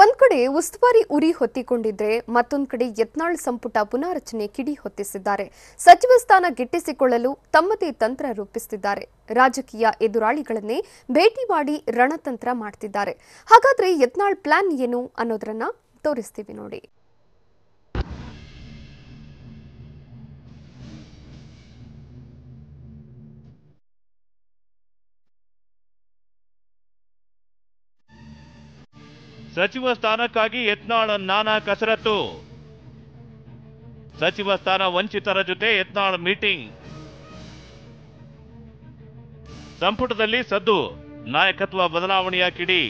ಒಂದ್ ಕಡೆ ಉಸ್ತುವಾರಿ ಉರಿ ಹೊತ್ತಿಕೊಂಡಿದ್ರೆ ಮತ್ತೊಂದು ಕಡೆ ಯತ್ನಾಳ್ ಸಂಪುಟ ಪುನಾರಚನೆ ಕಿಡಿ ಹೊತ್ತಿಸಿದ್ದಾರೆ. ಸಚಿವ ಸ್ಥಾನ ಗಿಟ್ಟಿಸಿಕೊಳ್ಳಲು ತಮ್ಮದೇ ತಂತ್ರ ರೂಪಿಸುತ್ತಿದ್ದಾರೆ. ರಾಜಕೀಯ ಎದುರಾಳಿಗಳನ್ನೇ ಭೇಟಿ ಮಾಡಿ ರಣತಂತ್ರ ಮಾಡ್ತಿದ್ದಾರೆ. ಹಾಗಾದ್ರೆ ಯತ್ನಾಳ್ ಪ್ಲಾನ್ ಏನು ಅನ್ನೋದನ್ನ ತೋರಿಸ್ತೀವಿ ನೋಡಿ. ಸಚಿವ ಸ್ಥಾನಕ್ಕಾಗಿ ಯತ್ನಾಳ್ ನಾನಾ ಕಸರತ್ತು. ಸಚಿವ ಸ್ಥಾನ ವಂಚಿತರ ಜೊತೆ ಯತ್ನಾಳ್ ಮೀಟಿಂಗ್. ಸಂಪುಟದಲ್ಲಿ ಸದ್ದು, ನಾಯಕತ್ವ ಬದಲಾವಣೆಯ ಕಿಡಿ.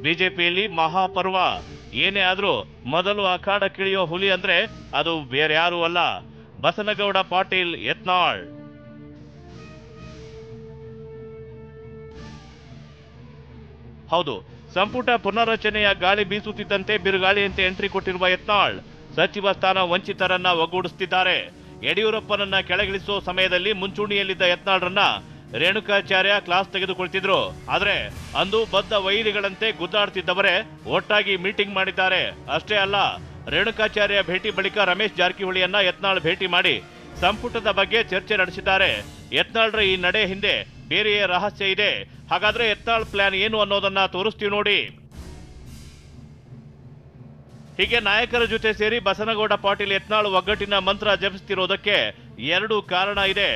ಬಿಜೆಪಿಯಲ್ಲಿ ಮಹಾಪರ್ವ. ಏನೇ ಆದ್ರೂ ಮೊದಲು ಅಖಾಡಕ್ಕಿಳಿಯೋ ಹುಲಿ ಅಂದ್ರೆ ಅದು ಬೇರ್ಯಾರೂ ಅಲ್ಲ, ಬಸನಗೌಡ ಪಾಟೀಲ್ ಯತ್ನಾಳ್. ಹೌದು, ಸಂಪುಟ ಪುನರ್ರಚನೆಯ ಗಾಳಿ ಬೀಸುತ್ತಿದ್ದಂತೆ ಬಿರುಗಾಳಿಯಂತೆ ಎಂಟ್ರಿ ಕೊಟ್ಟಿರುವ ಯತ್ನಾಳ್ ಸಚಿವ ಸ್ಥಾನ ವಂಚಿತರನ್ನ ಒಗ್ಗೂಡಿಸುತ್ತಿದ್ದಾರೆ. ಯಡಿಯೂರಪ್ಪನನ್ನ ಕೆಳಗಿಳಿಸುವ ಸಮಯದಲ್ಲಿ ಮುಂಚೂಣಿಯಲ್ಲಿದ್ದ ಯತ್ನಾಳ್ರನ್ನ ರೇಣುಕಾಚಾರ್ಯ ಕ್ಲಾಸ್ ತೆಗೆದುಕೊಳ್ತಿದ್ರು. ಆದ್ರೆ ಅಂದು ಬದ್ಧ ವೈರಿಗಳಂತೆ ಗುದ್ದಾಡ್ತಿದ್ದವರೇ ಒಟ್ಟಾಗಿ ಮೀಟಿಂಗ್ ಮಾಡಿದ್ದಾರೆ. ಅಷ್ಟೇ ಅಲ್ಲ, ರೇಣುಕಾಚಾರ್ಯ ಭೇಟಿ ಬಳಿಕ ರಮೇಶ್ ಜಾರಕಿಹೊಳಿಯನ್ನ ಯತ್ನಾಳ್ ಭೇಟಿ ಮಾಡಿ ಸಂಪುಟದ ಬಗ್ಗೆ ಚರ್ಚೆ ನಡೆಸಿದ್ದಾರೆ. ಯತ್ನಾಳ್ರ ಈ ನಡೆ ಹಿಂದೆ ಬೇರೆಯೇ ರಹಸ್ಯ ಇದೆ. ಹಾಗಾದ್ರೆ ಯತ್ನಾಳ್ ಪ್ಲಾನ್ ಏನು ಅನ್ನೋದನ್ನ ತೋರಿಸ್ತೀವಿ ನೋಡಿ. ಹೀಗೆ ನಾಯಕರ ಜೊತೆ ಸೇರಿ ಬಸನಗೌಡ ಪಾಟೀಲ್ ಯತ್ನಾಳ್ ಒಗ್ಗಟ್ಟಿನ ಮಂತ್ರ ಜಪಿಸುತ್ತಿರೋದಕ್ಕೆ ಎರಡು ಕಾರಣ ಇದೆ.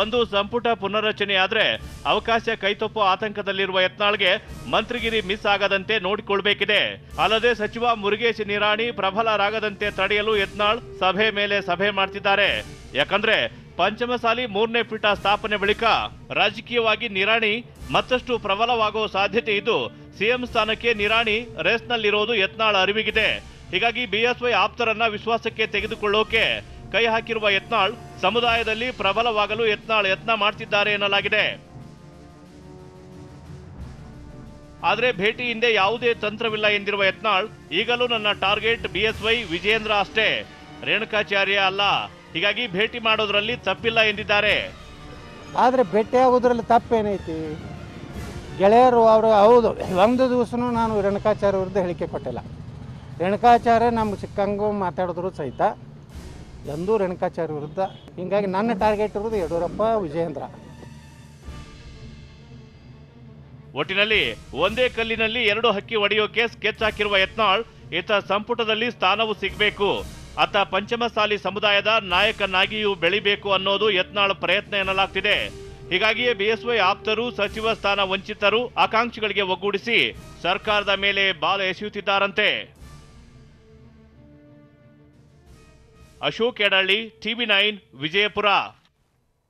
ಒಂದು, ಸಂಪುಟ ಪುನರ್ರಚನೆ ಆದ್ರೆ ಅವಕಾಶ ಕೈತಪ್ಪೋ ಆತಂಕದಲ್ಲಿರುವ ಯತ್ನಾಳ್ಗೆ ಮಂತ್ರಿಗಿರಿ ಮಿಸ್ ಆಗದಂತೆ ನೋಡಿಕೊಳ್ಬೇಕಿದೆ. ಅಲ್ಲದೆ ಸಚಿವ ಮುರುಗೇಶ್ ನಿರಾಣಿ ಪ್ರಬಲರಾಗದಂತೆ ತಡೆಯಲು ಯತ್ನಾಳ್ ಸಭೆ ಮೇಲೆ ಸಭೆ ಮಾಡ್ತಿದ್ದಾರೆ. ಯಾಕಂದ್ರೆ ಪಂಚಮಸಾಲಿ 3ನೇ ಪೀಠ ಸ್ಥಾಪನೆ ಬಳಿಕ ರಾಜಕೀಯವಾಗಿ ನಿರಾಣಿ ಮತ್ತಷ್ಟು ಪ್ರಬಲವಾಗುವ ಸಾಧ್ಯತೆ ಇದ್ದು, ಸಿಎಂ ಸ್ಥಾನಕ್ಕೆ ನಿರಾಣಿ ರೇಸ್ನಲ್ಲಿರೋದು ಯತ್ನಾಳ್ ಅರಿವಿಗಿದೆ. ಹೀಗಾಗಿ ಬಿಎಸ್ವೈ ಆಪ್ತರನ್ನ ವಿಶ್ವಾಸಕ್ಕೆ ತೆಗೆದುಕೊಳ್ಳೋಕೆ ಕೈ ಹಾಕಿರುವ ಯತ್ನಾಳ್ ಸಮುದಾಯದಲ್ಲಿ ಪ್ರಬಲವಾಗಲು ಯತ್ನ ಮಾಡ್ತಿದ್ದಾರೆ ಎನ್ನಲಾಗಿದೆ. ಆದ್ರೆ ಭೇಟಿ ಹಿಂದೆ ಯಾವುದೇ ತಂತ್ರವಿಲ್ಲ ಎಂದಿರುವ ಯತ್ನಾಳ್, ಈಗಲೂ ನನ್ನ ಟಾರ್ಗೆಟ್ ಬಿಎಸ್ವೈ ವಿಜೇಂದ್ರ ಅಷ್ಟೇ, ರೇಣುಕಾಚಾರ್ಯ ಅಲ್ಲ. ಹೀಗಾಗಿ ಭೇಟಿ ಮಾಡೋದ್ರಲ್ಲಿ ತಪ್ಪಿಲ್ಲ ಎಂದಿದ್ದಾರೆ. ಆದ್ರೆ ಭೇಟಿ ಆಗೋದ್ರಲ್ಲಿ ತಪ್ಪೇನೈತಿ? ಗೆಳೆಯರು ಅವರು ಹೌದು, ಒಂದು ದಿವಸನೂ ನಾನು ರೇಣುಕಾಚಾರ್ಯ ವಿರುದ್ಧ ಹೇಳಿಕೆ ಕೊಟ್ಟಿಲ್ಲ. ರೇಣುಕಾಚಾರ್ಯ ನಮ್ಮ ಚಿಕ್ಕಂಗೂ ಮಾತಾಡಿದ್ರು ಸಹಿತ ಎಂದೂ ರೇಣುಕಾಚಾರ್ಯ ವಿರುದ್ಧ. ಹೀಗಾಗಿ ನನ್ನ ಟಾರ್ಗೆಟ್ ಇರೋದು ಯಡಿಯೂರಪ್ಪ ವಿಜೇಂದ್ರ. ಒಟ್ಟಿನಲ್ಲಿ ಒಂದೇ ಕಲ್ಲಿನಲ್ಲಿ ಎರಡು ಹಕ್ಕಿ ಹೊಡೆಯೋಕೆ ಸ್ಕೆಚ್ ಹಾಕಿರುವ ಯತ್ನಾಳ್, ಈತ ಸಂಪುಟದಲ್ಲಿ ಸ್ಥಾನವೂ ಸಿಗಬೇಕು, ಆತ ಪಂಚಮಸಾಲಿ ಸಮುದಾಯದ ನಾಯಕನಾಗಿಯೂ ಬೆಳಿಬೇಕು ಅನ್ನೋದು ಯತ್ನಾಳ್ ಪ್ರಯತ್ನ ಎನ್ನಲಾಗ್ತಿದೆ. ಹೀಗಾಗಿಯೇ ಬಿಎಸ್ವೈ ಆಪ್ತರು ಸಚಿವ ಸ್ಥಾನ ವಂಚಿತರು ಆಕಾಂಕ್ಷಿಗಳಿಗೆ ಒಗ್ಗೂಡಿಸಿ ಸರ್ಕಾರದ ಮೇಲೆ ಬಾಲ ಎಸೆಯುತ್ತಿದ್ದಾರಂತೆ. ಅಶೋಕ್ ಎಡಳ್ಳಿ, TV9 ವಿಜಯಪುರ.